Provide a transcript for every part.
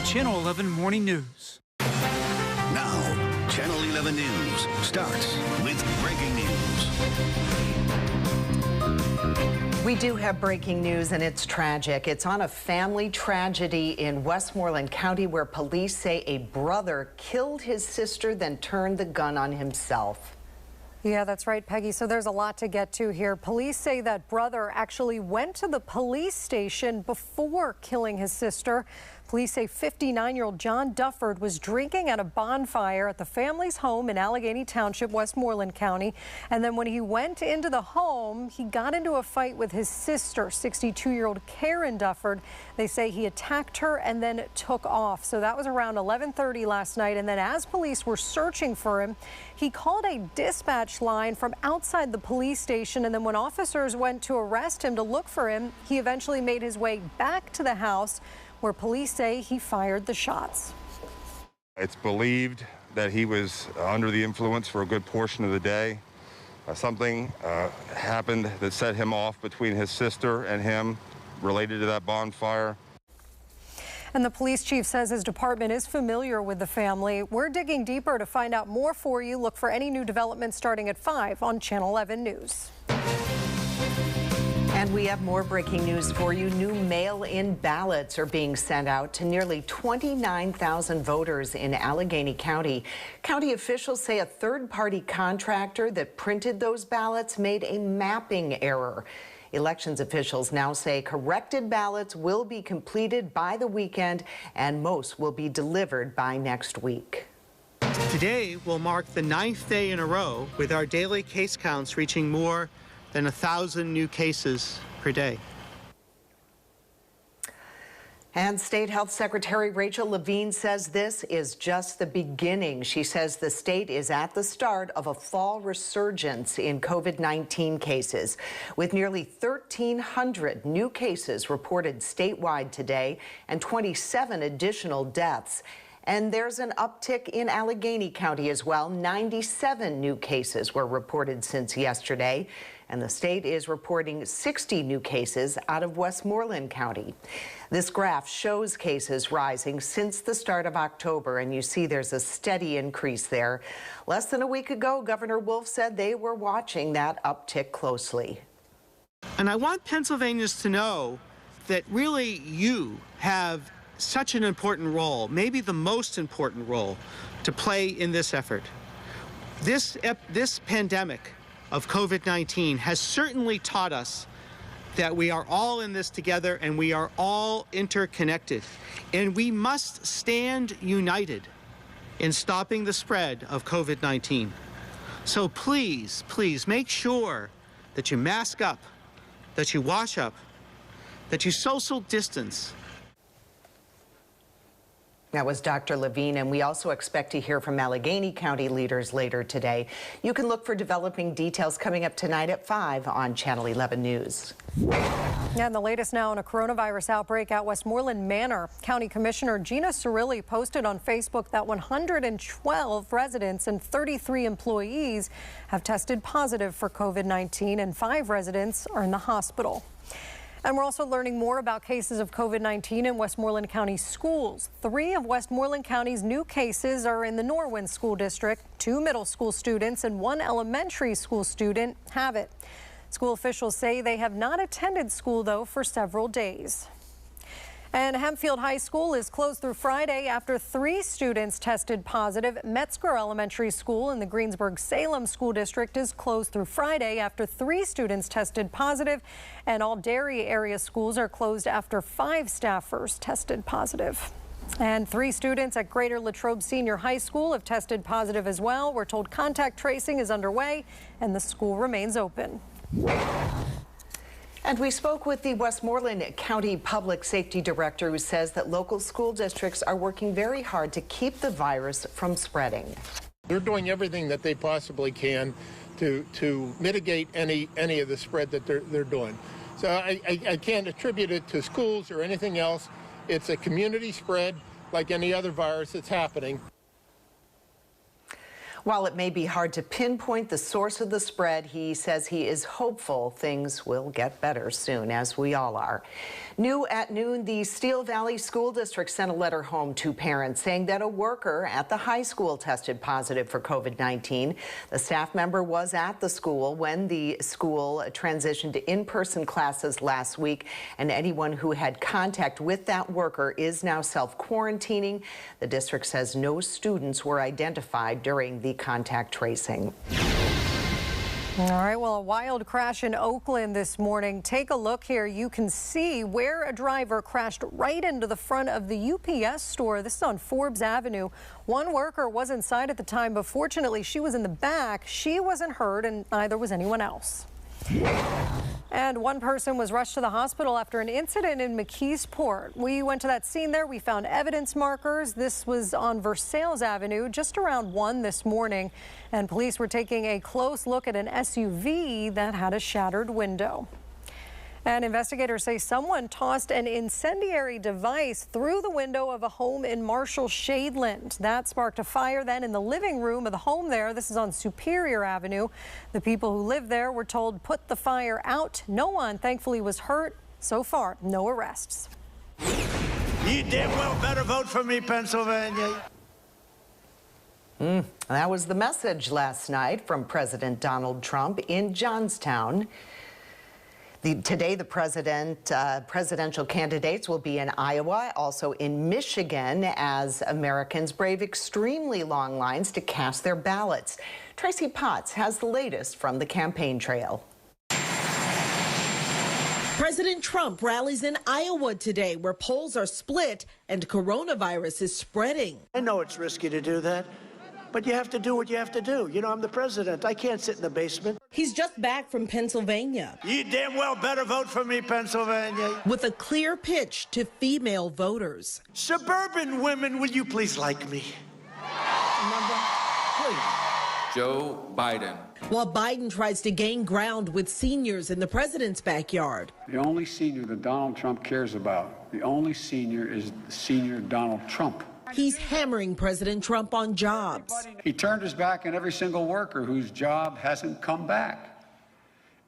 on Channel 11 Morning News. Now, Channel 11 News starts with breaking news. We do have breaking news, and it's tragic. It's on a family tragedy in Westmoreland County where police say a brother killed his sister, then turned the gun on himself. Yeah, that's right, Peggy. So there's a lot to get to here. Police say that brother actually went to the police station before killing his sister. Police say 59-year-old John Dufford was drinking at a bonfire at the family's home in Allegheny Township, Westmoreland County. And then when he went into the home, he got into a fight with his sister, 62-year-old Karen Dufford. They say he attacked her and then took off. So that was around 11:30 last night. And then as police were searching for him, he called a dispatch line from outside the police station. And then when officers went to arrest him to look for him, he eventually made his way back to the house, where police say he fired the shots. It's believed that he was under the influence for a good portion of the day. Something happened that set him off between his sister and him related to that bonfire. And the police chief says his department is familiar with the family. We're digging deeper to find out more for you. Look for any new developments starting at 5 on Channel 11 News. And we have more breaking news for you. New mail-in ballots are being sent out to nearly 29,000 voters in Allegheny County. County officials say a third-party contractor that printed those ballots made a mapping error. Elections officials now say corrected ballots will be completed by the weekend, and most will be delivered by next week. Today will mark the 9th day in a row with our daily case counts reaching more than 1,000 new cases per day. And State Health Secretary Rachel Levine says this is just the beginning. She says the state is at the start of a fall resurgence in COVID-19 cases, with nearly 1,300 new cases reported statewide today and 27 additional deaths. And there's an uptick in Allegheny County as well. 97 new cases were reported since yesterday. And the state is reporting 60 new cases out of Westmoreland County. This graph shows cases rising since the start of October, and you see there's a steady increase there. Less than a week ago, Governor Wolf said they were watching that uptick closely. And I want Pennsylvanians to know that really you have such an important role, maybe the most important role, to play in this effort. This pandemic of COVID-19 has certainly taught us that we are all in this together and we are all interconnected. And we must stand united in stopping the spread of COVID-19. So please, please make sure that you mask up, that you wash up, that you social distance. That was Dr. Levine, and we also expect to hear from Allegheny County leaders later today. You can look for developing details coming up tonight at 5 on Channel 11 News. And the latest now on a coronavirus outbreak at Westmoreland Manor. County Commissioner Gina Cirilli posted on Facebook that 112 residents and 33 employees have tested positive for COVID-19, and 5 residents are in the hospital. And we're also learning more about cases of COVID-19 in Westmoreland County schools. 3 of Westmoreland County's new cases are in the Norwin School District. 2 middle school students and 1 elementary school student have it. School officials say they have not attended school, though, for several days. And Hempfield High School is closed through Friday after 3 students tested positive. Metzger Elementary School in the Greensburg-Salem School District is closed through Friday after 3 students tested positive. And all Derry area schools are closed after 5 staffers tested positive. And 3 students at Greater Latrobe Senior High School have tested positive as well. We're told contact tracing is underway and the school remains open. And we spoke with the Westmoreland County Public Safety Director, who says that local school districts are working very hard to keep the virus from spreading. They're doing everything that they possibly can to mitigate any of the spread that they're doing. So I can't attribute it to schools or anything else. It's a community spread like any other virus that's happening. While it may be hard to pinpoint the source of the spread, he says he is hopeful things will get better soon, as we all are. New at noon, the Steel Valley School District sent a letter home to parents saying that a worker at the high school tested positive for COVID-19. The staff member was at the school when the school transitioned to in-person classes last week, and anyone who had contact with that worker is now self-quarantining. The district says no students were identified during the contact tracing. All right, well, a wild crash in Oakland this morning. Take a look here. You can see where a driver crashed right into the front of the UPS store. This is on Forbes Avenue. One worker was inside at the time, but fortunately she was in the back. She wasn't hurt, and neither was anyone else. And one person was rushed to the hospital after an incident in McKeesport. We went to that scene there. We found evidence markers. This was on Versailles Avenue just around 1 this morning. And police were taking a close look at an SUV that had a shattered window. And investigators say someone tossed an incendiary device through the window of a home in Marshall Shadeland. That sparked a fire then in the living room of the home there. This is on Superior Avenue. The people who live there were told put the fire out. No one, thankfully, was hurt. So far, no arrests. You damn well better vote for me, Pennsylvania. That was the message last night from President Donald Trump in Johnstown. Today, the presidential candidates will be in Iowa, also in Michigan, as Americans brave extremely long lines to cast their ballots. Tracy Potts has the latest from the campaign trail. President Trump rallies in Iowa today, where polls are split and coronavirus is spreading. I know it's risky to do that, but you have to do what you have to do. You know, I'm the president. I can't sit in the basement. He's just back from Pennsylvania. You damn well better vote for me, Pennsylvania. With a clear pitch to female voters. Suburban women, will you please like me? Remember? Please. Joe Biden. While Biden tries to gain ground with seniors in the president's backyard. The only senior that Donald Trump cares about, the only senior is senior Donald Trump. He's hammering President Trump on jobs. He turned his back on every single worker whose job hasn't come back.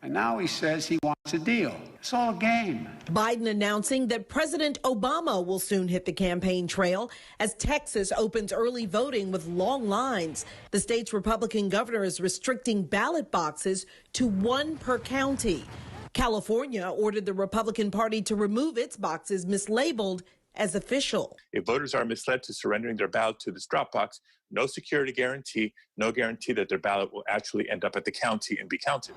And now he says he wants a deal. It's all a game. Biden announcing that President Obama will soon hit the campaign trail as Texas opens early voting with long lines. The state's Republican governor is restricting ballot boxes to 1 per county. California ordered the Republican Party to remove its boxes mislabeled as official. If voters are misled to surrendering their ballot to this drop box, no security guarantee, no guarantee that their ballot will actually end up at the county and be counted.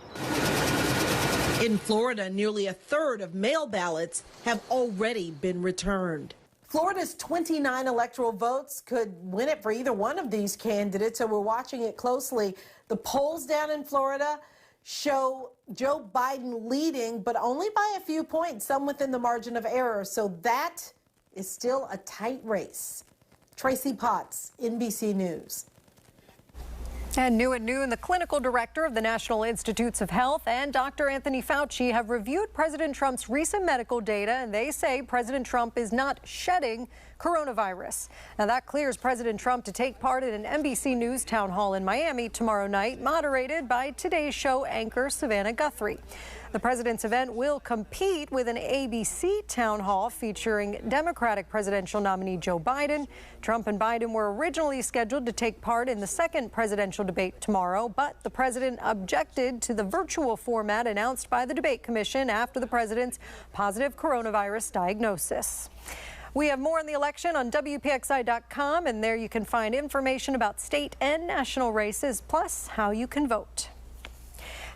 In Florida, nearly a third of mail ballots have already been returned. Florida's 29 electoral votes could win it for either one of these candidates, so we're watching it closely. The polls down in Florida show Joe Biden leading, but only by a few points, some within the margin of error. So that is still a tight race. Tracy Potts, NBC News. And new at noon, the clinical director of the National Institutes of Health and Dr. Anthony Fauci have reviewed President Trump's recent medical data, and they say President Trump is not shedding coronavirus. Now, that clears President Trump to take part in an NBC News town hall in Miami tomorrow night, moderated by Today's Show anchor Savannah Guthrie. The president's event will compete with an ABC town hall featuring Democratic presidential nominee Joe Biden. Trump and Biden were originally scheduled to take part in the second presidential debate tomorrow, but the president objected to the virtual format announced by the debate commission after the president's positive coronavirus diagnosis. We have more on the election on WPXI.com, and there you can find information about state and national races, plus how you can vote.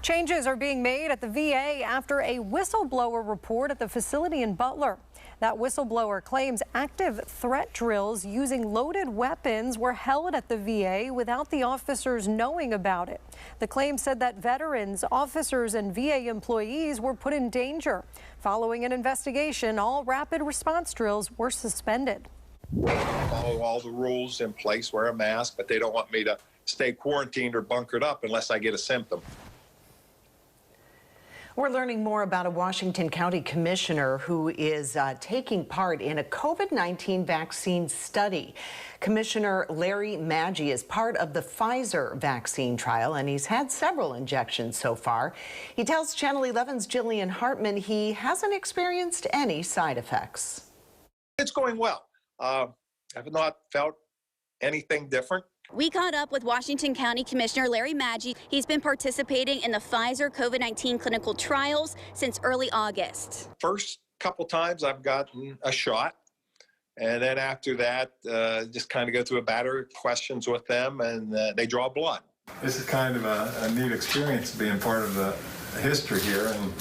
Changes are being made at the VA after a whistleblower report at the facility in Butler. That whistleblower claims active threat drills using loaded weapons were held at the VA without the officers knowing about it. The claim said that veterans, officers, and VA employees were put in danger. Following an investigation, all rapid response drills were suspended. Follow all the rules in place, wear a mask, but they don't want me to stay quarantined or bunkered up unless I get a symptom. We're learning more about a Washington County commissioner who is taking part in a COVID-19 vaccine study. Commissioner Larry Maggi is part of the Pfizer vaccine trial, and he's had several injections so far. He tells Channel 11's Jillian Hartman he hasn't experienced any side effects. It's going well. I've not felt anything different. We caught up with Washington County Commissioner Larry Maggi. He's been participating in the Pfizer COVID-19 clinical trials since early August. First couple times I've gotten a shot, and then after that, just kind of go through a battery of questions with them, and they draw blood. This is kind of a neat experience being part of the history here, and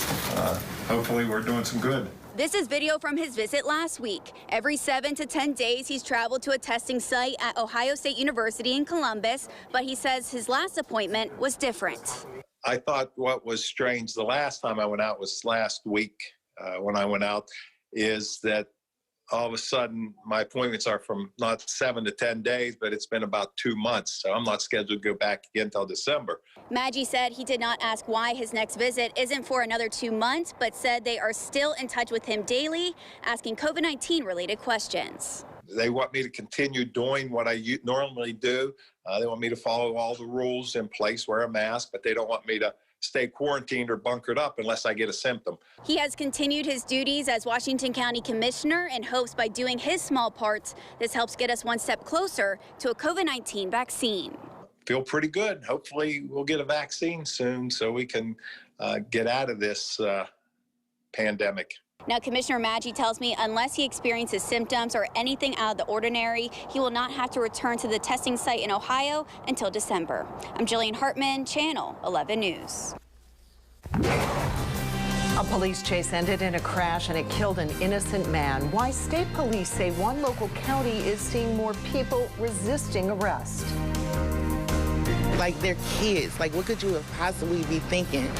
hopefully we're doing some good. This is video from his visit last week. Every 7 to 10 days, he's traveled to a testing site at Ohio State University in Columbus, but he says his last appointment was different. I thought what was strange the last time I went out was last week when I went out, is that all of a sudden my appointments are from not 7 to 10 days, but it's been about 2 months, so I'm not scheduled to go back again until December. Maggi said he did not ask why his next visit isn't for another 2 months, but said they are still in touch with him daily, asking COVID-19 related questions. They want me to continue doing what I normally do. They want me to follow all the rules in place, wear a mask, but they don't want me to stay quarantined or bunkered up unless I get a symptom. He has continued his duties as Washington County Commissioner and hopes by doing his small parts, this helps get us one step closer to a COVID-19 vaccine. Feel pretty good. Hopefully we'll get a vaccine soon so we can get out of this pandemic. Now, Commissioner Maggi tells me unless he experiences symptoms or anything out of the ordinary, he will not have to return to the testing site in Ohio until December. I'm Jillian Hartman, Channel 11 News. A police chase ended in a crash and it killed an innocent man. Why state police say one local county is seeing more people resisting arrest. Like they're kids. Like what could you have possibly be thinking?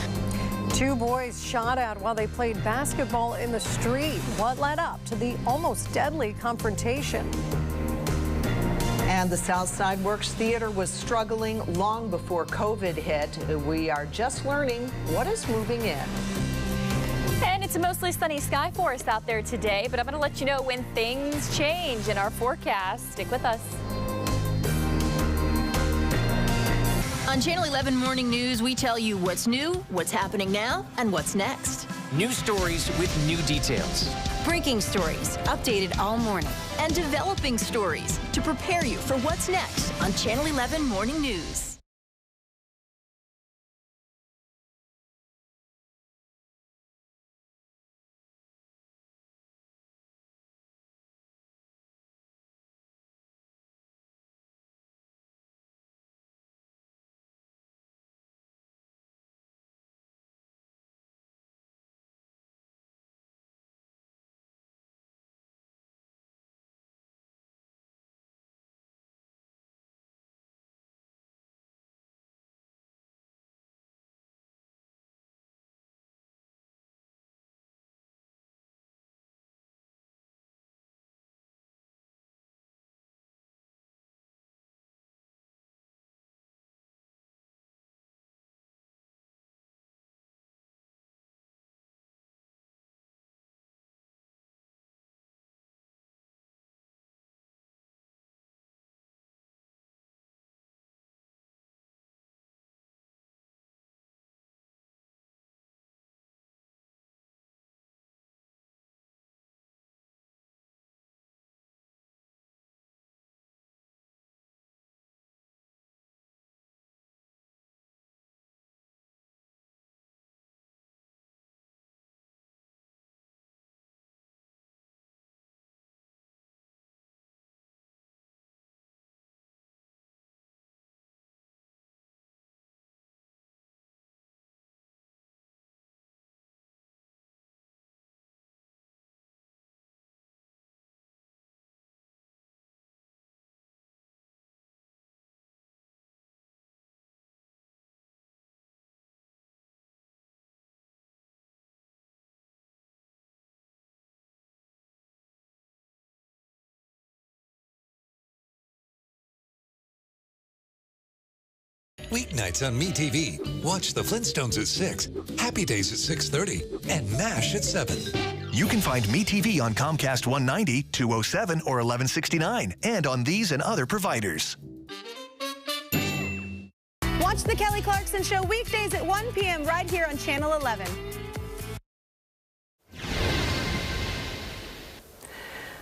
2 boys shot at while they played basketball in the street. What led up to the almost deadly confrontation? And the Southside Works Theater was struggling long before COVID hit. We are just learning what is moving in. And it's a mostly sunny sky for us out there today, but I'm going to let you know when things change in our forecast. Stick with us. On Channel 11 Morning News, we tell you what's new, what's happening now, and what's next. News stories with new details. Breaking stories, updated all morning. And developing stories to prepare you for what's next on Channel 11 Morning News. Weeknights on MeTV. Watch The Flintstones at 6, Happy Days at 6:30, and MASH at 7. You can find MeTV on Comcast 190, 207, or 1169, and on these and other providers. Watch The Kelly Clarkson Show weekdays at 1 p.m. right here on Channel 11.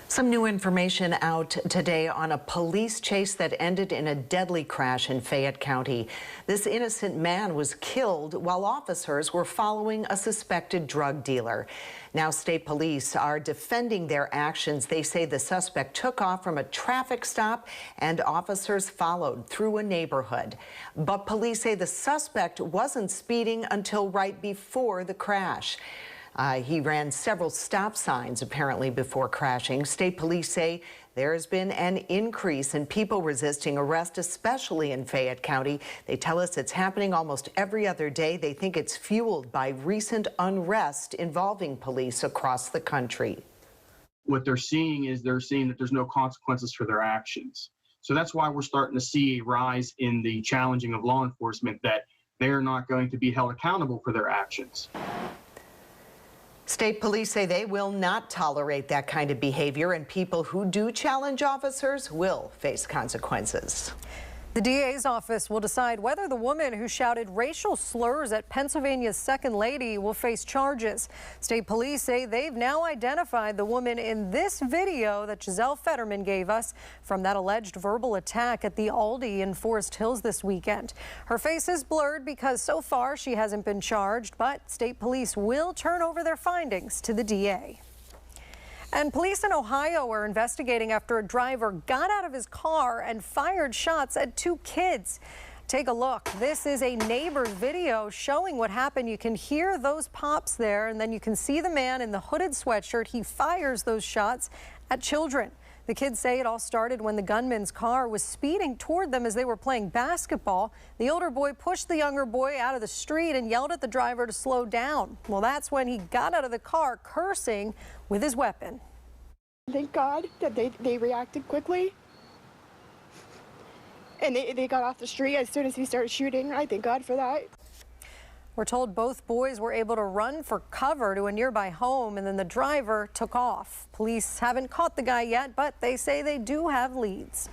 Some new information out today on a police chase that ended in a deadly crash in Fayette County. This innocent man was killed while officers were following a suspected drug dealer. Now state police are defending their actions. They say the suspect took off from a traffic stop and officers followed through a neighborhood. But police say the suspect wasn't speeding until right before the crash. He ran several stop signs apparently before crashing. State police say there has been an increase in people resisting arrest, especially in Fayette County. They tell us it's happening almost every other day. They think it's fueled by recent unrest involving police across the country. What they're seeing is that there's no consequences for their actions. So that's why we're starting to see a rise in the challenging of law enforcement, that they're not going to be held accountable for their actions. State police say they will not tolerate that kind of behavior, and people who do challenge officers will face consequences. The DA's office will decide whether the woman who shouted racial slurs at Pennsylvania's second lady will face charges. State police say they've now identified the woman in this video that Giselle Fetterman gave us from that alleged verbal attack at the Aldi in Forest Hills this weekend. Her face is blurred because so far she hasn't been charged, but state police will turn over their findings to the DA. And police in Ohio are investigating after a driver got out of his car and fired shots at two kids. Take a look. This is a neighbor's video showing what happened. You can hear those pops there, and then you can see the man in the hooded sweatshirt. He fires those shots at children. The kids say it all started when the gunman's car was speeding toward them as they were playing basketball. The older boy pushed the younger boy out of the street and yelled at the driver to slow down. Well, that's when he got out of the car cursing with his weapon. Thank God that they reacted quickly. And they got off the street as soon as he started shooting. I thank God for that. We're told both boys were able to run for cover to a nearby home, and then the driver took off. Police haven't caught the guy yet, but they say they do have leads.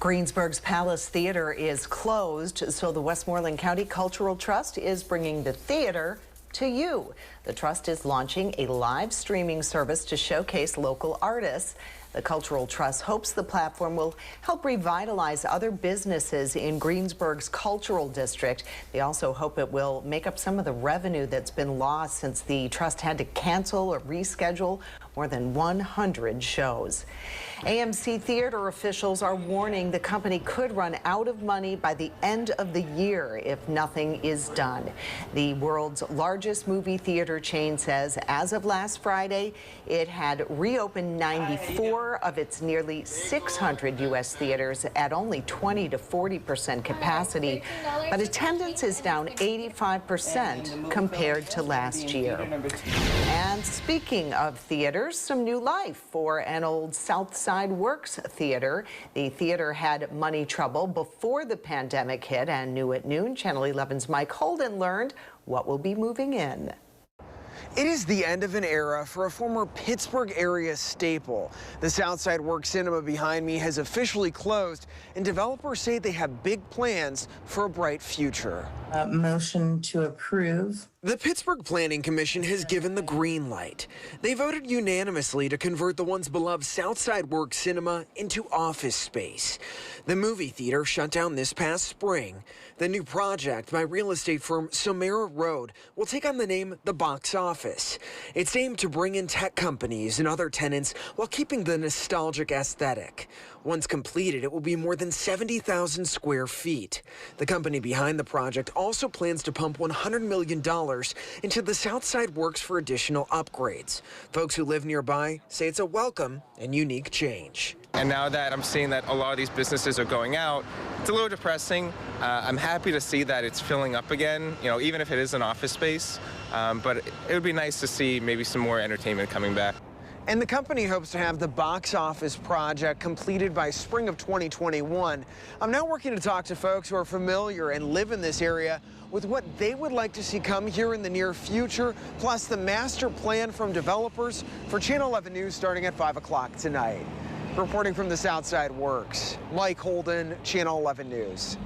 Greensburg's Palace Theater is closed, so the Westmoreland County Cultural Trust is bringing the theater to you. The trust is launching a live streaming service to showcase local artists. The Cultural Trust hopes the platform will help revitalize other businesses in Greensburg's cultural district. They also hope it will make up some of the revenue that's been lost since the trust had to cancel or reschedule more than 100 shows. AMC Theater officials are warning the company could run out of money by the end of the year if nothing is done. The world's largest movie theater chain says as of last Friday, it had reopened 94 of its nearly 600 U.S. theaters at only 20 to 40% capacity, but attendance is down 85% compared to last year. And speaking of theaters, some new life for an old South Side Works theater. The theater had money trouble before the pandemic hit, and new at noon, Channel 11's Mike Holden learned what will be moving in. It is the end of an era for a former Pittsburgh area staple. The Southside Works Cinema behind me has officially closed, and developers say they have big plans for a bright future. Motion to approve. The Pittsburgh Planning Commission has given the green light. They voted unanimously to convert the once beloved Southside Works Cinema into office space. The movie theater shut down this past spring. The new project by real estate firm Somera Road will take on the name The Box Office. It's aimed to bring in tech companies and other tenants while keeping the nostalgic aesthetic. Once completed, it will be more than 70,000 square feet. The company behind the project also plans to pump $100 million into the Southside Works for additional upgrades. Folks who live nearby say it's a welcome and unique change. And now that I'm seeing that a lot of these businesses are going out, it's a little depressing. I'm happy to see that it's filling up again, you know, even if it is an office space. But it would be nice to see maybe some more entertainment coming back. And the company hopes to have the box office project completed by spring of 2021. I'm now working to talk to folks who are familiar and live in this area with what they would like to see come here in the near future, plus the master plan from developers for Channel 11 News starting at 5 o'clock tonight. Reporting from the Southside Works, Mike Holden, Channel 11 News.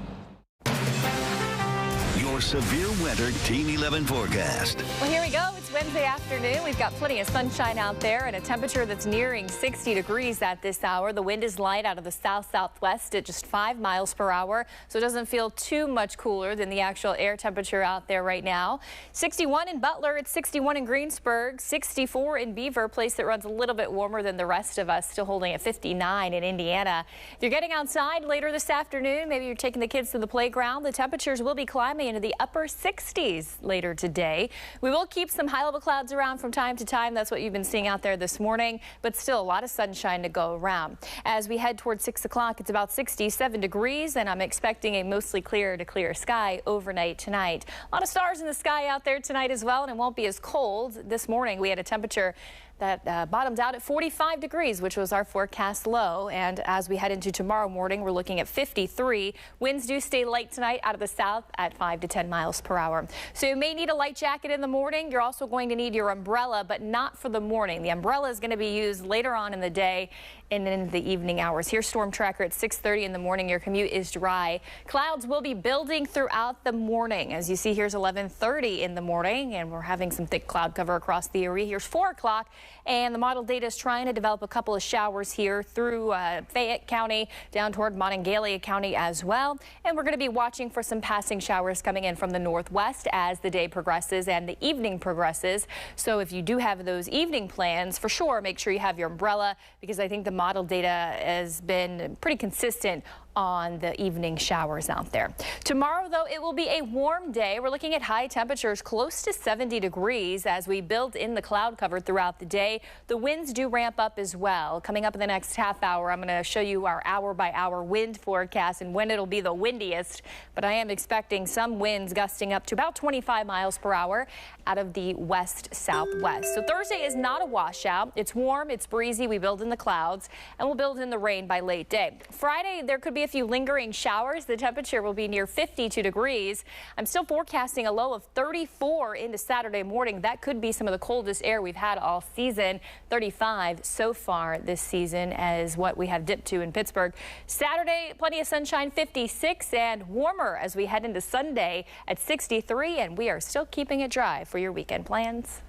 Your severe weather Team 11 forecast. Well, here we go. It's Wednesday afternoon. We've got plenty of sunshine out there and a temperature that's nearing 60 degrees at this hour. The wind is light out of the south-southwest at just 5 miles per hour, so it doesn't feel too much cooler than the actual air temperature out there right now. 61 in Butler, it's 61 in Greensburg, 64 in Beaver, a place that runs a little bit warmer than the rest of us, still holding at 59 in Indiana. If you're getting outside later this afternoon, maybe you're taking the kids to the playground, the temperatures will be climbing into the upper 60s later today. We will keep some high-level clouds around from time to time. That's what you've been seeing out there this morning, but still a lot of sunshine to go around. As we head towards 6 o'clock, it's about 67 degrees, and I'm expecting a mostly clear to clear sky overnight tonight. A lot of stars in the sky out there tonight as well, and it won't be as cold. This morning we had a temperature that bottomed out at 45 degrees, which was our forecast low. And as we head into tomorrow morning, we're looking at 53. Winds do stay light tonight out of the south at 5 to 10 miles per hour. So you may need a light jacket in the morning. You're also going to need your umbrella, but not for the morning. The umbrella is going to be used later on in the day and in the evening hours. Here's Storm Tracker at 6:30 in the morning. Your commute is dry. Clouds will be building throughout the morning. As you see, here's 11:30 in the morning, and we're having some thick cloud cover across the area. Here's 4 o'clock, and the model data is trying to develop a couple of showers here through Fayette County down toward Monongalia County as well. And we're going to be watching for some passing showers coming in from the northwest as the day progresses and the evening progresses. So if you do have those evening plans, for sure, make sure you have your umbrella, because I think the model data has been pretty consistent on the evening showers out there. Tomorrow, though, it will be a warm day. We're looking at high temperatures close to 70 degrees as we build in the cloud cover throughout the day. The winds do ramp up as well. Coming up in the next half hour, I'm going to show you our hour-by-hour wind forecast and when it'll be the windiest. But I am expecting some winds gusting up to about 25 miles per hour out of the west-southwest. So Thursday is not a washout. It's warm, it's breezy. We build in the clouds, and we'll build in the rain by late day. Friday, there could be a few lingering showers. The temperature will be near 52 degrees. I'm still forecasting a low of 34 into Saturday morning. That could be some of the coldest air we've had all season. 35 so far this season as what we have dipped to in Pittsburgh. Saturday, plenty of sunshine, 56, and warmer as we head into Sunday at 63, and we are still keeping it dry for your weekend plans.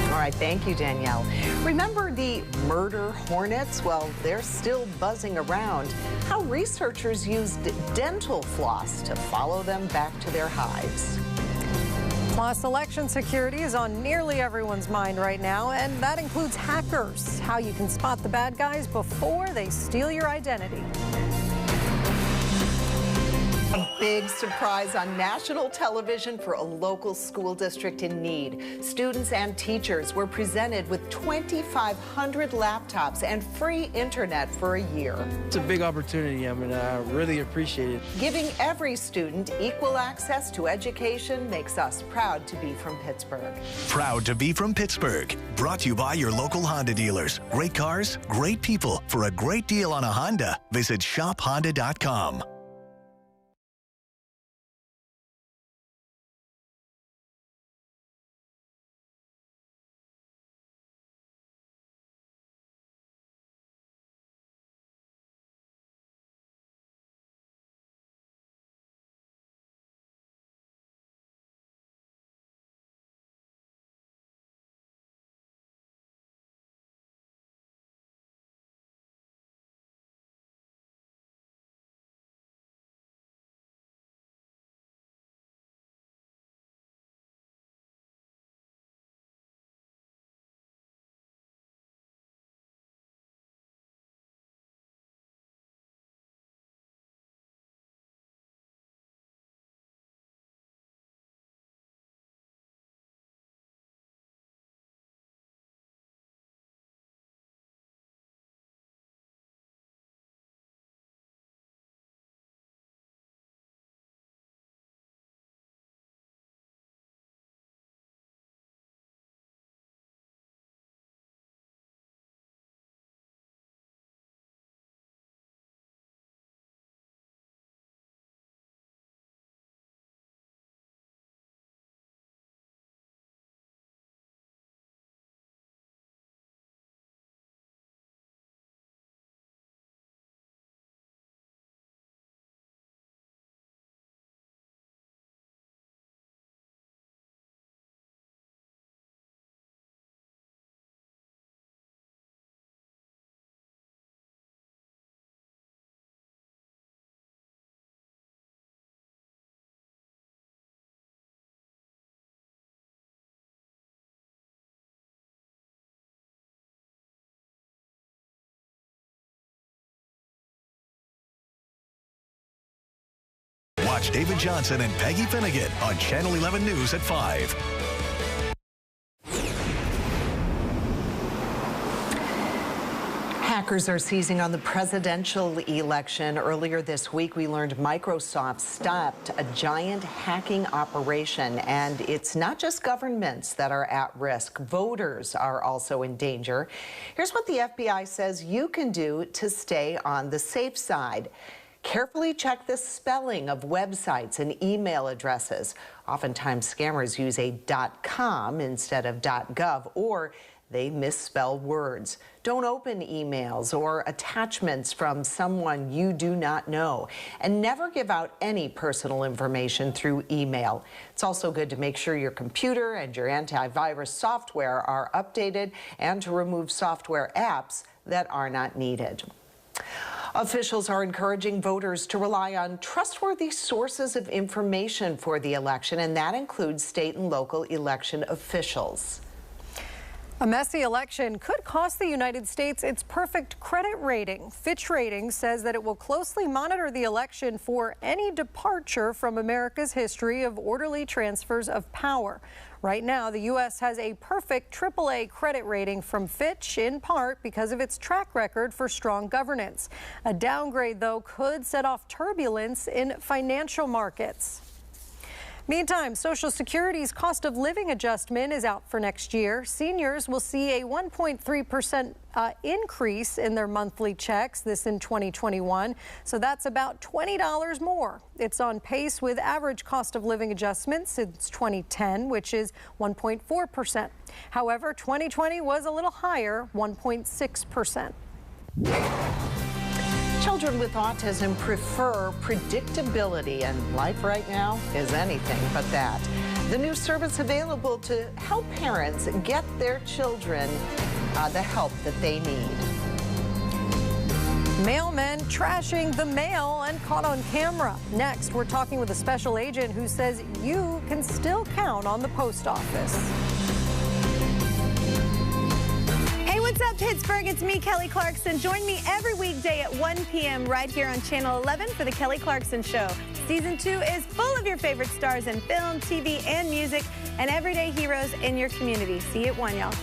All right, thank you, Danielle. Remember the murder hornets? Well, they're still buzzing around. How researchers used dental floss to follow them back to their hives. Plus, election security is on nearly everyone's mind right now, and that includes hackers. How you can spot the bad guys before they steal your identity. A big surprise on national television for a local school district in need. Students and teachers were presented with 2,500 laptops and free internet for a year. It's a big opportunity. I mean, I really appreciate it. Giving every student equal access to education makes us proud to be from Pittsburgh. Proud to be from Pittsburgh. Brought to you by your local Honda dealers. Great cars, great people. For a great deal on a Honda, visit shophonda.com. Foliage, David Johnson, and Peggy Finnegan on Channel 11 News at 5. Hackers are seizing on the presidential election. Earlier this week, we learned Microsoft stopped a giant hacking operation, and it's not just governments that are at risk. Voters are also in danger. Here's what the FBI says you can do to stay on the safe side. Carefully check the spelling of websites and email addresses. Oftentimes, scammers use a .com instead of .gov, or they misspell words. Don't open emails or attachments from someone you do not know. And never give out any personal information through email. It's also good to make sure your computer and your antivirus software are updated and to remove software apps that are not needed. Officials are encouraging voters to rely on trustworthy sources of information for the election, and that includes state and local election officials. A messy election could cost the United States its perfect credit rating. Fitch Ratings says that it will closely monitor the election for any departure from America's history of orderly transfers of power. Right now, the U.S. has a perfect AAA credit rating from Fitch, in part because of its track record for strong governance. A downgrade, though, could set off turbulence in financial markets. Meantime, Social Security's cost of living adjustment is out for next year. Seniors will see a 1.3% increase in their monthly checks, this in 2021. So that's about $20 more. It's on pace with average cost of living adjustments since 2010, which is 1.4%. However, 2020 was a little higher, 1.6%. Children with autism prefer predictability, and life right now is anything but that. The new service available to help parents get their children the help that they need. Mailmen trashing the mail and caught on camera. Next, we're talking with a special agent who says you can still count on the post office. What's up, Pittsburgh? It's me, Kelly Clarkson. Join me every weekday at 1 p.m. right here on Channel 11 for The Kelly Clarkson Show. Season 2 is full of your favorite stars in film, TV, and music, and everyday heroes in your community. See you at 1, y'all.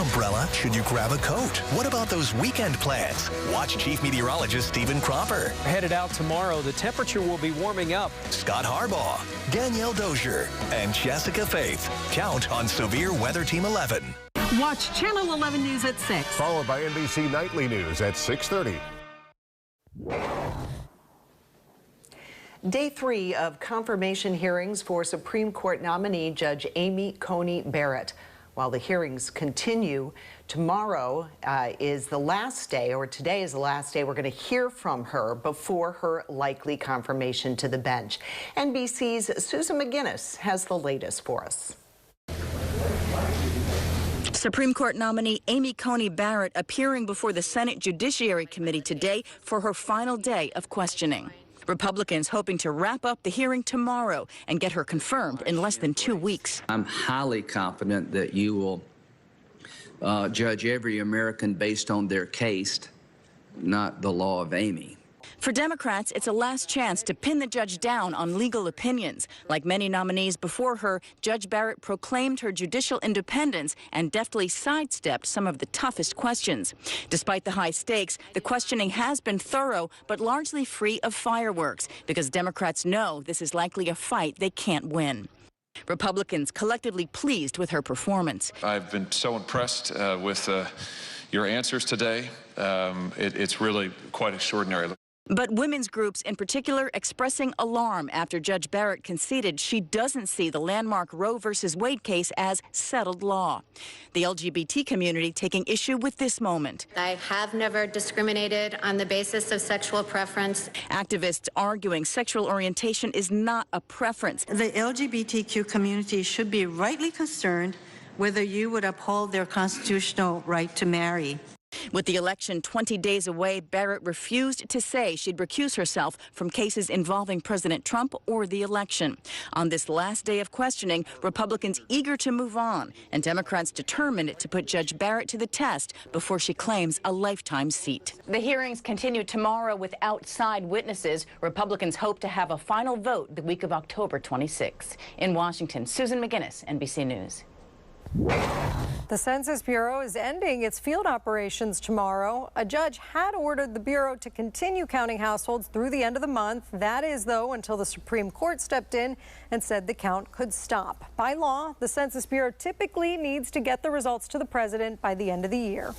umbrella? Should you grab a coat? What about those weekend plans? Watch Chief Meteorologist Stephen Cropper. Headed out tomorrow, the temperature will be warming up. Scott Harbaugh, Danielle Dozier, and Jessica Faith. Count on Severe Weather Team 11. Watch Channel 11 News at 6. Followed by NBC Nightly News at 6:30. Day 3 of confirmation hearings for Supreme Court nominee Judge Amy Coney Barrett. While the hearings continue, tomorrow is the last day, or today is the last day we're going to hear from her before her likely confirmation to the bench. NBC's Susan McGinnis has the latest for us. Supreme Court nominee Amy Coney Barrett appearing before the Senate Judiciary Committee today for her final day of questioning. Republicans hoping to wrap up the hearing tomorrow and get her confirmed in less than 2 weeks. I'm highly confident that you will judge every American based on their case, not the law of Amy. For Democrats, it's a last chance to pin the judge down on legal opinions. Like many nominees before her, Judge Barrett proclaimed her judicial independence and deftly sidestepped some of the toughest questions. Despite the high stakes, the questioning has been thorough, but largely free of fireworks, because Democrats know this is likely a fight they can't win. Republicans collectively pleased with her performance. I've been so impressed with your answers today. It's really quite extraordinary. But women's groups in particular expressing alarm after Judge Barrett conceded she doesn't see the landmark Roe v. Wade case as settled law. The LGBT community taking issue with this moment. I have never discriminated on the basis of sexual preference. Activists arguing sexual orientation is not a preference. The LGBTQ community should be rightly concerned whether you would uphold their constitutional right to marry. With the election 20 days away, Barrett refused to say she'd recuse herself from cases involving President Trump or the election. On this last day of questioning, Republicans eager to move on, and Democrats determined to put Judge Barrett to the test before she claims a lifetime seat. The hearings continue tomorrow with outside witnesses. Republicans hope to have a final vote the week of October 26. In Washington, Susan McGinnis, NBC News. The Census Bureau is ending its field operations tomorrow. A judge had ordered the Bureau to continue counting households through the end of the month. That is, though, until the Supreme Court stepped in and said the count could stop. By law, the Census Bureau typically needs to get the results to the president by the end of the year.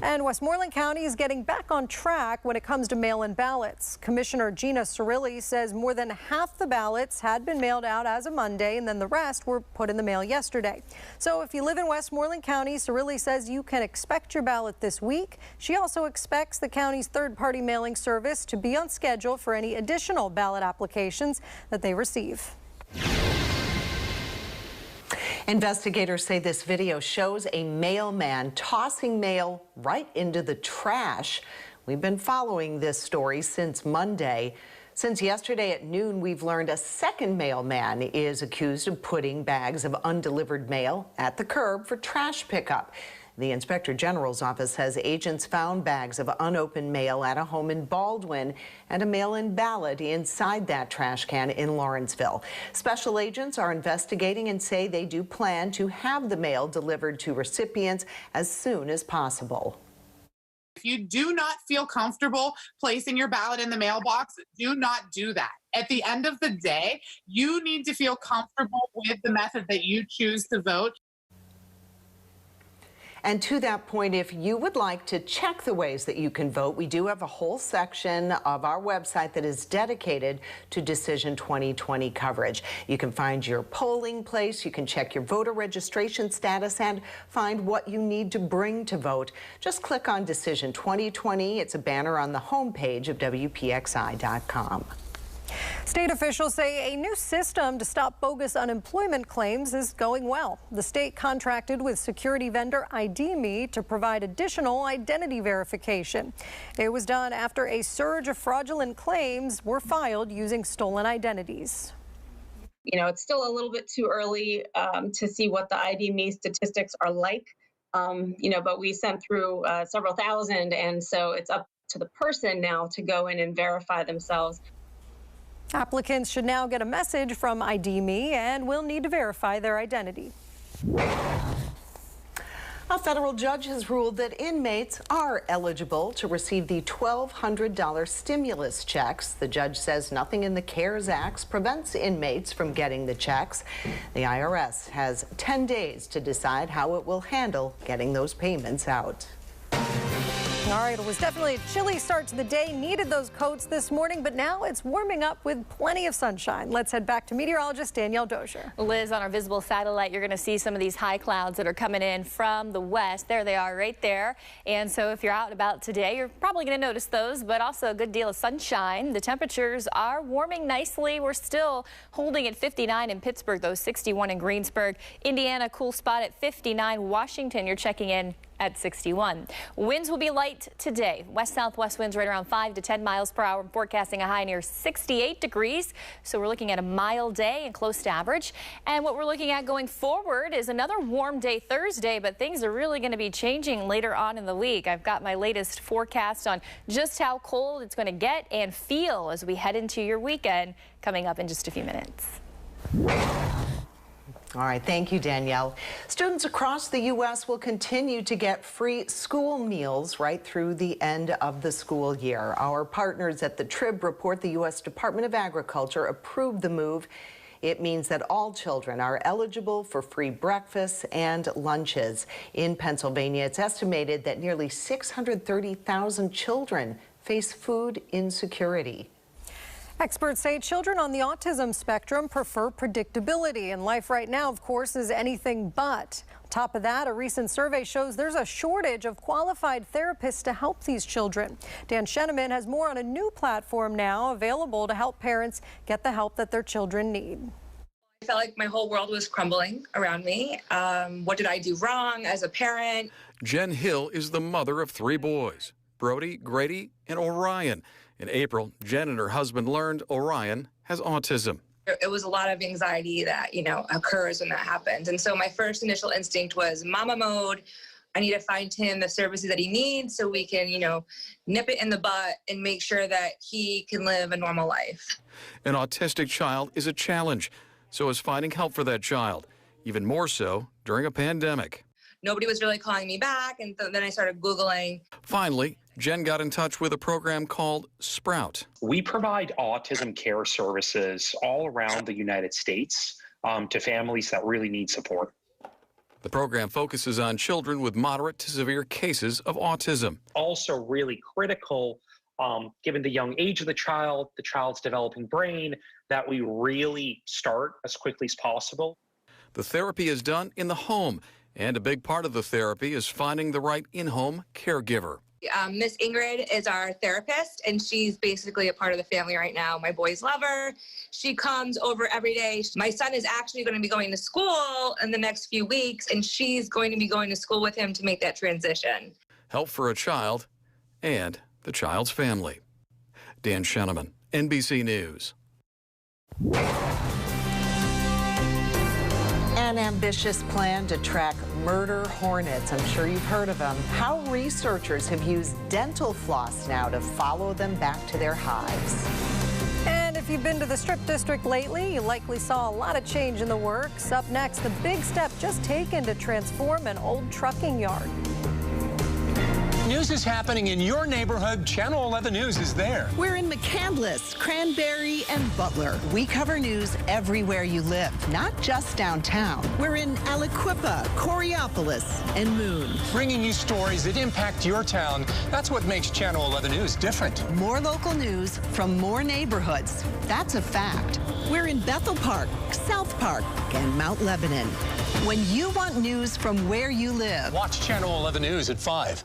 And Westmoreland County is getting back on track when it comes to mail-in ballots. Commissioner Gina Cirilli says more than half the ballots had been mailed out as of Monday, and then the rest were put in the mail yesterday. So if you live in Westmoreland County, Cirilli says you can expect your ballot this week. She also expects the county's third-party mailing service to be on schedule for any additional ballot applications that they receive. Investigators say this video shows a mailman tossing mail right into the trash. We've been following this story since Monday. Since yesterday at noon, we've learned a second mailman is accused of putting bags of undelivered mail at the curb for trash pickup. The Inspector General's office says agents found bags of unopened mail at a home in Baldwin and a mail-in ballot inside that trash can in Lawrenceville. Special agents are investigating and say they do plan to have the mail delivered to recipients as soon as possible. If you do not feel comfortable placing your ballot in the mailbox, do not do that. At the end of the day, you need to feel comfortable with the method that you choose to vote. And to that point, if you would like to check the ways that you can vote, we do have a whole section of our website that is dedicated to Decision 2020 coverage. You can find your polling place, you can check your voter registration status, and find what you need to bring to vote. Just click on Decision 2020. It's a banner on the homepage of WPXI.com. State officials say a new system to stop bogus unemployment claims is going well. The state contracted with security vendor ID.me to provide additional identity verification. It was done after a surge of fraudulent claims were filed using stolen identities. You know, it's still a little bit too early to see what the ID.me statistics are like, but we sent through several thousand, and so it's up to the person now to go in and verify themselves. Applicants should now get a message from ID.me and will need to verify their identity. A federal judge has ruled that inmates are eligible to receive the $1,200 stimulus checks. The judge says nothing in the CARES Act prevents inmates from getting the checks. The IRS has 10 days to decide how it will handle getting those payments out. All right, it was definitely a chilly start to the day. Needed those coats this morning, but now it's warming up with plenty of sunshine. Let's head back to meteorologist Danielle Dozier. Liz, on our visible satellite, you're going to see some of these high clouds that are coming in from the west. There they are right there. And so if you're out and about today, you're probably going to notice those, but also a good deal of sunshine. The temperatures are warming nicely. We're still holding at 59 in Pittsburgh, though 61 in Greensburg. Indiana, cool spot at 59. Washington, you're checking in at 61. Winds will be light today. West-southwest winds right around 5 to 10 miles per hour. Forecasting a high near 68 degrees. So we're looking at a mild day and close to average. And what we're looking at going forward is another warm day Thursday, but things are really going to be changing later on in the week. I've got my latest forecast on just how cold it's going to get and feel as we head into your weekend coming up in just a few minutes. All right, thank you, Danielle. Students across the U.S. will continue to get free school meals right through the end of the school year. Our partners at the Trib report the U.S. Department of Agriculture approved the move. It means that all children are eligible for free breakfasts and lunches. In Pennsylvania, it's estimated that nearly 630,000 children face food insecurity. Experts say children on the autism spectrum prefer predictability, and life right now, of course, is anything but. On top of that, a recent survey shows there's a shortage of qualified therapists to help these children. Dan Sheneman has more on a new platform now available to help parents get the help that their children need. I felt like my whole world was crumbling around me. What did I do wrong as a parent? Jen Hill is the mother of 3 boys, Brody, Grady, and Orion. In April, Jen and her husband learned Orion has autism. It was a lot of anxiety that, occurs when that happens. And so my first initial instinct was mama mode. I need to find him the services that he needs so we can, nip it in the butt and make sure that he can live a normal life. An autistic child is a challenge, so is finding help for that child, even more so during a pandemic. Nobody was really calling me back, and then I started Googling. Finally, Jen got in touch with a program called Sprout. We provide autism care services all around the United States to families that really need support. The program focuses on children with moderate to severe cases of autism. Also really critical, given the young age of the child's developing brain, that we really start as quickly as possible. The therapy is done in the home, and a big part of the therapy is finding the right in-home caregiver. Miss Ingrid is our therapist, and she's basically a part of the family right now. My boys love her. She comes over every day. My son is actually going to be going to school in the next few weeks, and she's going to be going to school with him to make that transition. Help for a child and the child's family. Dan Sheneman, NBC News. An ambitious plan to track murder hornets. I'm sure you've heard of them. How researchers have used dental floss now to follow them back to their hives. And if you've been to the Strip District lately, you likely saw a lot of change in the works. Up next, the big step just taken to transform an old trucking yard. News is happening in your neighborhood. Channel 11 News is there. We're in McCandless, Cranberry, and Butler. We cover news everywhere you live, not just downtown. We're in Aliquippa, Coraopolis, and Moon. Bringing you stories that impact your town. That's what makes Channel 11 News different. More local news from more neighborhoods. That's a fact. We're in Bethel Park, South Park, and Mount Lebanon. When you want news from where you live, watch Channel 11 News at 5.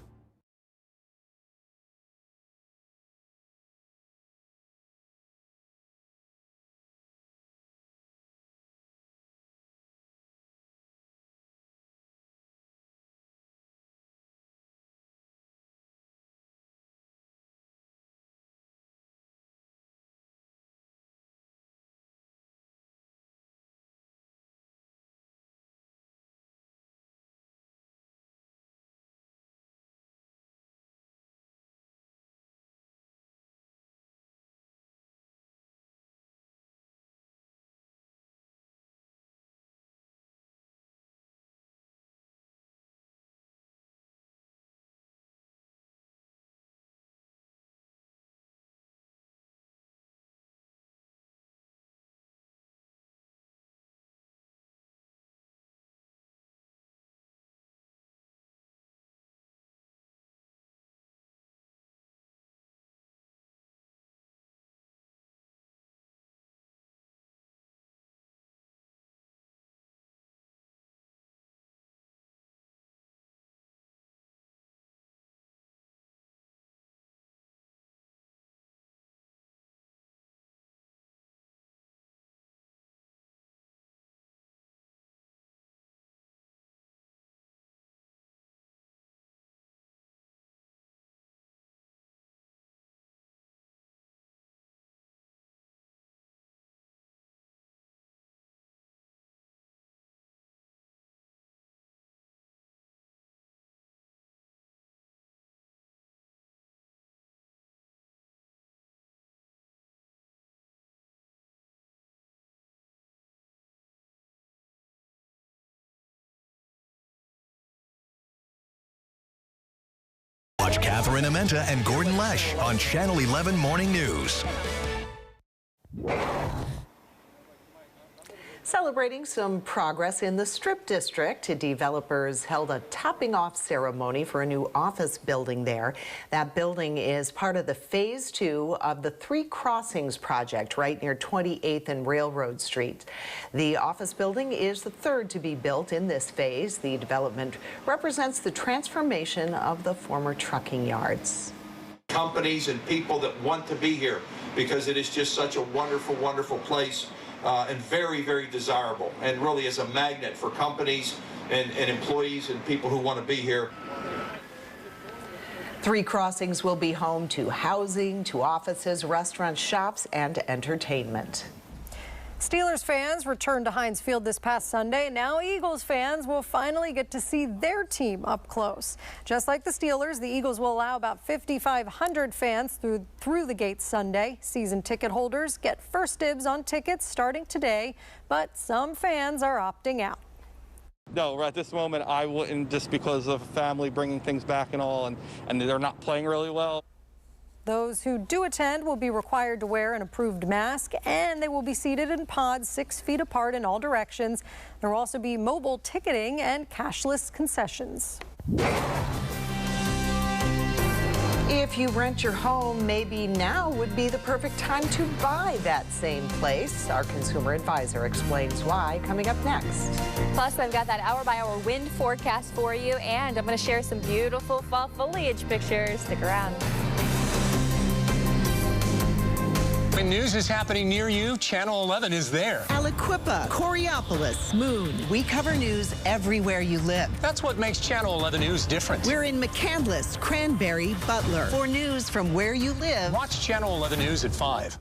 Watch Catherine Amenta and Gordon Lesh on Channel 11 Morning News. Celebrating some progress in the Strip District, developers held a topping off ceremony for a new office building there. That building is part of the Phase 2 of the Three Crossings project right near 28th and Railroad Street. The office building is the third to be built in this phase. The development represents the transformation of the former trucking yards. Companies and people that want to be here because it is just such a wonderful, wonderful place. And very, very desirable, and really is a magnet for companies and employees and people who want to be here. Three Crossings will be home to housing, to offices, restaurants, shops, and entertainment. Steelers fans returned to Heinz Field this past Sunday. Now Eagles fans will finally get to see their team up close. Just like the Steelers, the Eagles will allow about 5,500 fans through the gates Sunday. Season ticket holders get first dibs on tickets starting today, but some fans are opting out. No, at this moment I wouldn't, just because of family bringing things back and all, and they're not playing really well. Those who do attend will be required to wear an approved mask, and they will be seated in pods 6 feet apart in all directions. There will also be mobile ticketing and cashless concessions. If you rent your home, maybe now would be the perfect time to buy that same place. Our consumer advisor explains why, coming up next. Plus, I've got that hour-by-hour wind forecast for you, and I'm going to share some beautiful fall foliage pictures. Stick around. When news is happening near you, Channel 11 is there. Aliquippa, Coraopolis, Moon. We cover news everywhere you live. That's what makes Channel 11 News different. We're in McCandless, Cranberry, Butler. For news from where you live, watch Channel 11 News at 5.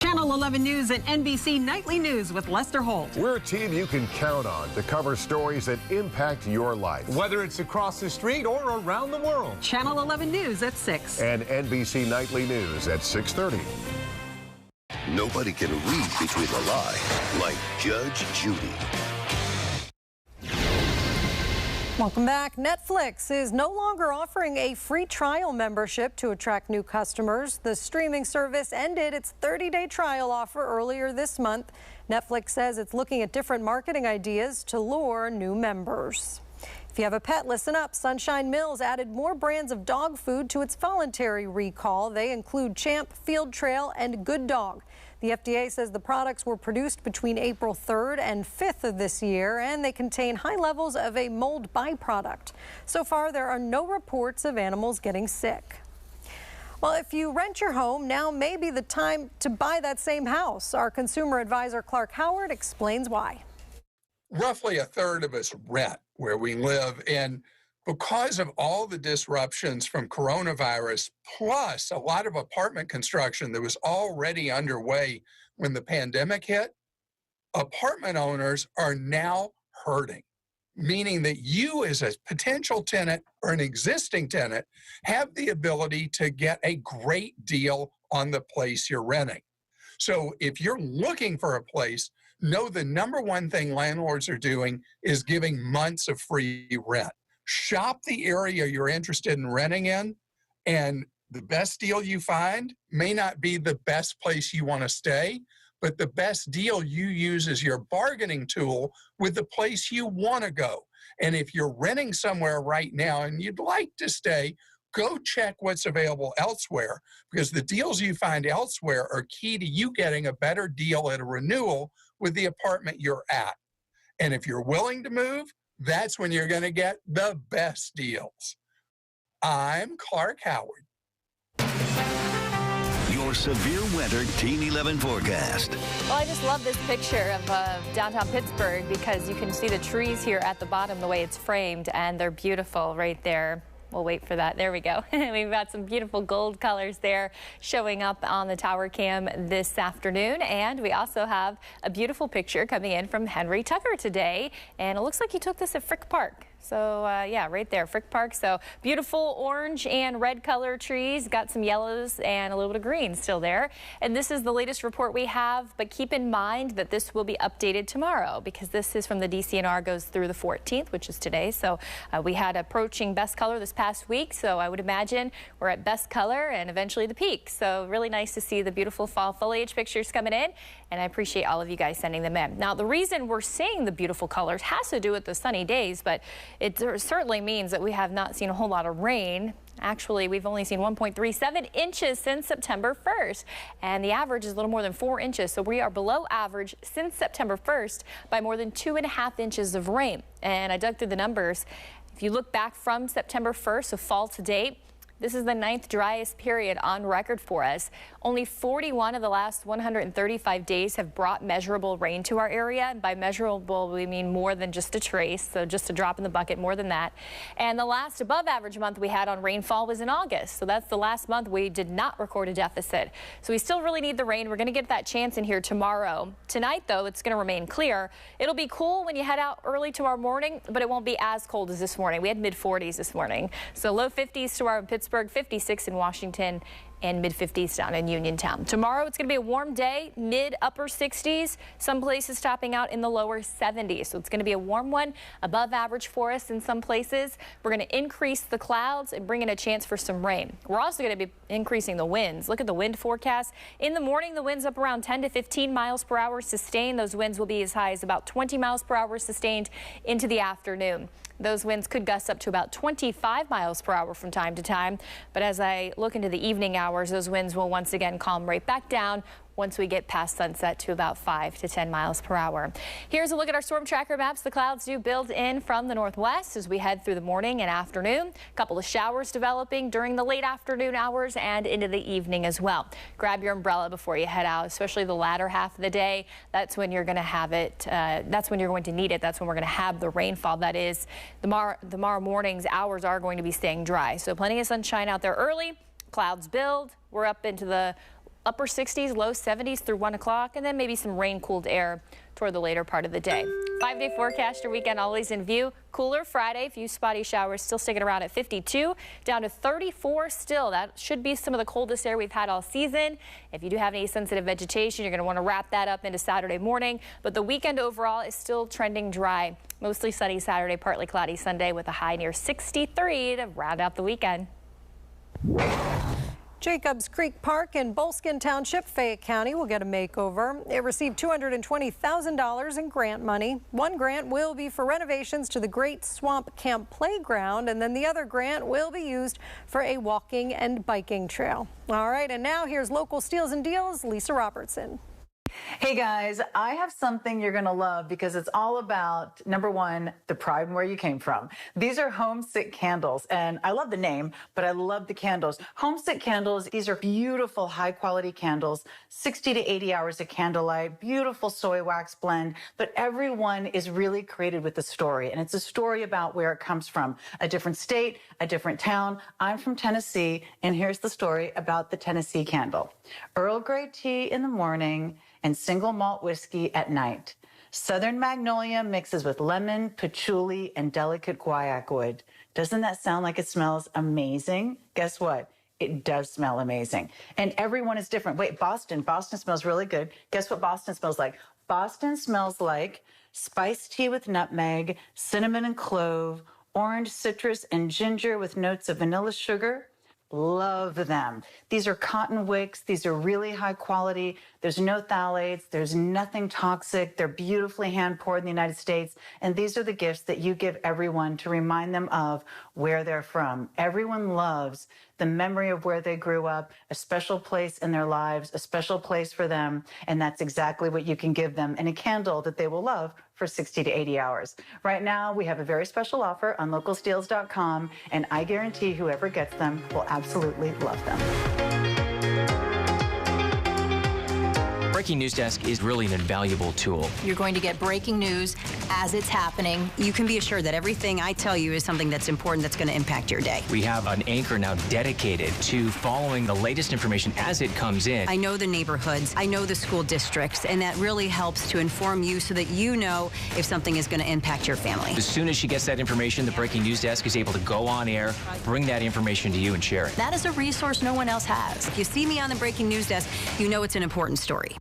Channel 11 News and NBC Nightly News with Lester Holt. We're a team you can count on to cover stories that impact your life. Whether it's across the street or around the world. Channel 11 News at 6. And NBC Nightly News at 6:30. Nobody can read between the lines like Judge Judy. Welcome back. Netflix is no longer offering a free trial membership to attract new customers. The streaming service ended its 30-day trial offer earlier this month. Netflix says it's looking at different marketing ideas to lure new members. If you have a pet, listen up. Sunshine Mills added more brands of dog food to its voluntary recall. They include Champ, Field Trail, and Good Dog. The FDA says the products were produced between April 3rd and 5th of this year, and they contain high levels of a mold byproduct. So far, there are no reports of animals getting sick. Well, if you rent your home, now may be the time to buy that same house. Our consumer advisor, Clark Howard, explains why. Roughly a third of us rent where we live, and because of all the disruptions from coronavirus, plus a lot of apartment construction that was already underway when the pandemic hit, apartment owners are now hurting, meaning that you as a potential tenant or an existing tenant have the ability to get a great deal on the place you're renting. So if you're looking for a place, know the number one thing landlords are doing is giving months of free rent. Shop the area you're interested in renting in, and the best deal you find may not be the best place you want to stay, but the best deal you use as your bargaining tool with the place you want to go. And if you're renting somewhere right now and you'd like to stay, go check what's available elsewhere, because the deals you find elsewhere are key to you getting a better deal at a renewal with the apartment you're at. And if you're willing to move, that's when you're going to get the best deals. I'm Clark Howard. Your severe winter Team 11 forecast. Well, I just love this picture of downtown Pittsburgh because you can see the trees here at the bottom, the way it's framed, and they're beautiful right there. We'll wait for that. There we go. We've got some beautiful gold colors there showing up on the tower cam this afternoon. And we also have a beautiful picture coming in from Henry Tucker today. And it looks like he took this at Frick Park. So yeah, right there, Frick Park. So beautiful orange and red color trees, got some yellows and a little bit of green still there. And this is the latest report we have, but keep in mind that this will be updated tomorrow because this is from the DCNR, goes through the 14th, which is today. So we had approaching best color this past week. So I would imagine we're at best color and eventually the peak. So really nice to see the beautiful fall foliage pictures coming in. And I appreciate all of you guys sending them in. Now, the reason we're seeing the beautiful colors has to do with the sunny days, but it certainly means that we have not seen a whole lot of rain. Actually, we've only seen 1.37 inches since September 1st, and the average is a little more than 4 inches. So we are below average since September 1st by more than 2.5 inches of rain. And I dug through the numbers. If you look back from September 1st, so fall to date, this is the 9th driest period on record for us. Only 41 of the last 135 days have brought measurable rain to our area. And by measurable, we mean more than just a trace, so just a drop in the bucket, more than that. And the last above average month we had on rainfall was in August. So that's the last month we did not record a deficit. So we still really need the rain. We're going to get that chance in here tomorrow. Tonight, though, it's going to remain clear. It'll be cool when you head out early tomorrow morning, but it won't be as cold as this morning. We had mid-40s this morning. So low 50s tomorrow in Pittsburgh. 56 in Washington, and mid-50s down in Uniontown. Tomorrow, it's going to be a warm day, mid-upper 60s, some places topping out in the lower 70s. So it's going to be a warm one, above average for us in some places. We're going to increase the clouds and bring in a chance for some rain. We're also going to be increasing the winds. Look at the wind forecast. In the morning, the winds up around 10 to 15 miles per hour sustained. Those winds will be as high as about 20 miles per hour sustained into the afternoon. Those winds could gust up to about 25 miles per hour from time to time. But as I look into the evening hours, those winds will once again calm right back down once we get past sunset to about 5 to 10 miles per hour. Here's a look at our storm tracker maps. The clouds do build in from the northwest as we head through the morning and afternoon. A couple of showers developing during the late afternoon hours and into the evening as well. Grab your umbrella before you head out, especially the latter half of the day. That's when you're going to have it. That's when you're going to need it. That's when we're going to have the rainfall. That is, tomorrow morning's hours are going to be staying dry. So plenty of sunshine out there early. Clouds build. We're up into the upper 60s, low 70s through 1 o'clock, and then maybe some rain-cooled air toward the later part of the day. 5-day forecast, your weekend always in view. Cooler Friday, a few spotty showers still sticking around at 52, down to 34 still. That should be some of the coldest air we've had all season. If you do have any sensitive vegetation, you're going to want to wrap that up into Saturday morning. But the weekend overall is still trending dry. Mostly sunny Saturday, partly cloudy Sunday with a high near 63 to round out the weekend. Jacobs Creek Park in Bolskin Township, Fayette County, will get a makeover. It received $220,000 in grant money. One grant will be for renovations to the Great Swamp Camp Playground, and then the other grant will be used for a walking and biking trail. All right, and now here's local steals and deals. Lisa Robertson. Hey guys, I have something you're gonna love because it's all about, number one, the pride and where you came from. These are homesick candles, and I love the name, but I love the candles. Homesick candles, these are beautiful, high quality candles, 60 to 80 hours of candlelight, beautiful soy wax blend, but every one is really created with a story, and it's a story about where it comes from. A different state, a different town. I'm from Tennessee, and here's the story about the Tennessee candle. Earl Grey tea in the morning, and single malt whiskey at night. Southern magnolia mixes with lemon, patchouli, and delicate guaiac wood. Doesn't that sound like it smells amazing? Guess what? It does smell amazing. And everyone is different. Wait, Boston smells really good. Guess what Boston smells like? Boston smells like spiced tea with nutmeg, cinnamon and clove, orange, citrus, and ginger with notes of vanilla sugar. Love them. These are cotton wicks. These are really high quality. There's no phthalates. There's nothing toxic. They're beautifully hand poured in the United States. And these are the gifts that you give everyone to remind them of where they're from. Everyone loves the memory of where they grew up, a special place in their lives, a special place for them. And that's exactly what you can give them in a candle that they will love for 60 to 80 hours. Right now, we have a very special offer on localsteals.com, and I guarantee whoever gets them will absolutely love them. Breaking News Desk is really an invaluable tool. You're going to get breaking news as it's happening. You can be assured that everything I tell you is something that's important that's going to impact your day. We have an anchor now dedicated to following the latest information as it comes in. I know the neighborhoods, I know the school districts, and that really helps to inform you so that you know if something is going to impact your family. As soon as she gets that information, the Breaking News Desk is able to go on air, bring that information to you and share it. That is a resource no one else has. If you see me on the Breaking News Desk, you know it's an important story.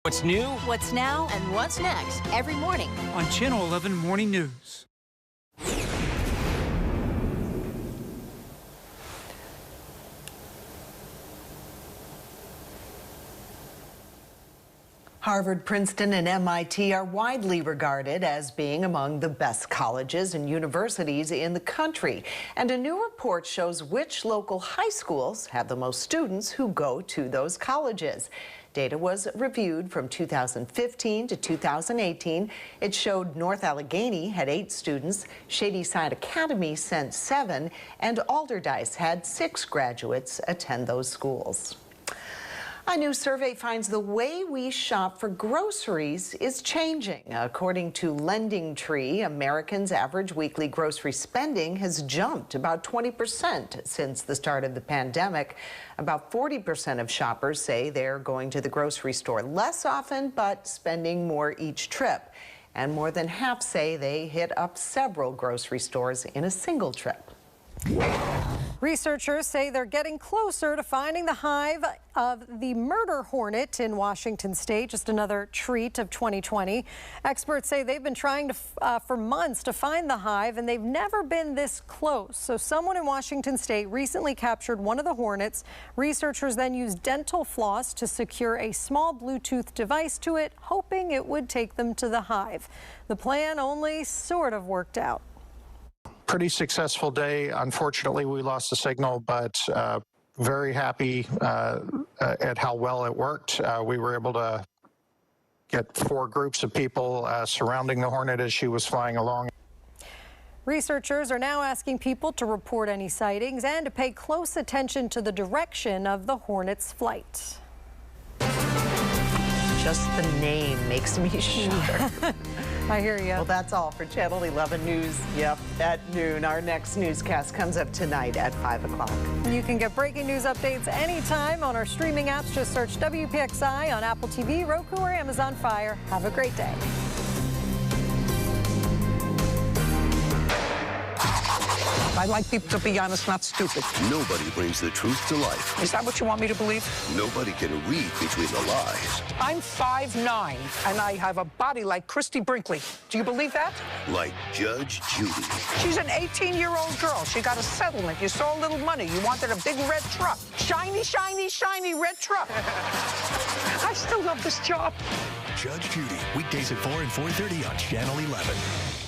What's new? What's now and what's next every morning On Channel 11 Morning News. Harvard, Princeton, and MIT are widely regarded as being among the best colleges and universities in the country. And a new report shows which local high schools have the most students who go to those colleges. Data was reviewed from 2015 to 2018. It showed North Allegheny had 8 students, Shadyside Academy sent 7, and Alderdice had 6 graduates attend those schools. A new survey finds the way we shop for groceries is changing. According to Lending Tree, Americans' average weekly grocery spending has jumped about 20% since the start of the pandemic. About 40% of shoppers say they're going to the grocery store less often, but spending more each trip. And more than half say they hit up several grocery stores in a single trip. Researchers say they're getting closer to finding the hive of the murder hornet in Washington state, just another treat of 2020. Experts say they've been trying for months to find the hive, and they've never been this close. So someone in Washington state recently captured one of the hornets. Researchers then used dental floss to secure a small Bluetooth device to it, hoping it would take them to the hive. The plan only sort of worked out. Pretty successful day. Unfortunately, we lost the signal, but very happy at how well it worked. We were able to get 4 groups of people surrounding the hornet as she was flying along. Researchers are now asking people to report any sightings and to pay close attention to the direction of the hornet's flight. Just the name makes me shudder. I hear you. Well, that's all for Channel 11 News. Yep, at noon. Our next newscast comes up tonight at 5 o'clock. You can get breaking news updates anytime on our streaming apps. Just search WPXI on Apple TV, Roku, or Amazon Fire. Have a great day. I like people to be honest, not stupid. Nobody brings the truth to life. Is that what you want me to believe? Nobody can read between the lies. I'm 5'9", and I have a body like Christy Brinkley. Do you believe that? Like Judge Judy. She's an 18-year-old girl. She got a settlement. You saw a little money. You wanted a big red truck. Shiny, shiny, shiny red truck. I still love this job. Judge Judy, weekdays at 4 and 4:30 on Channel 11.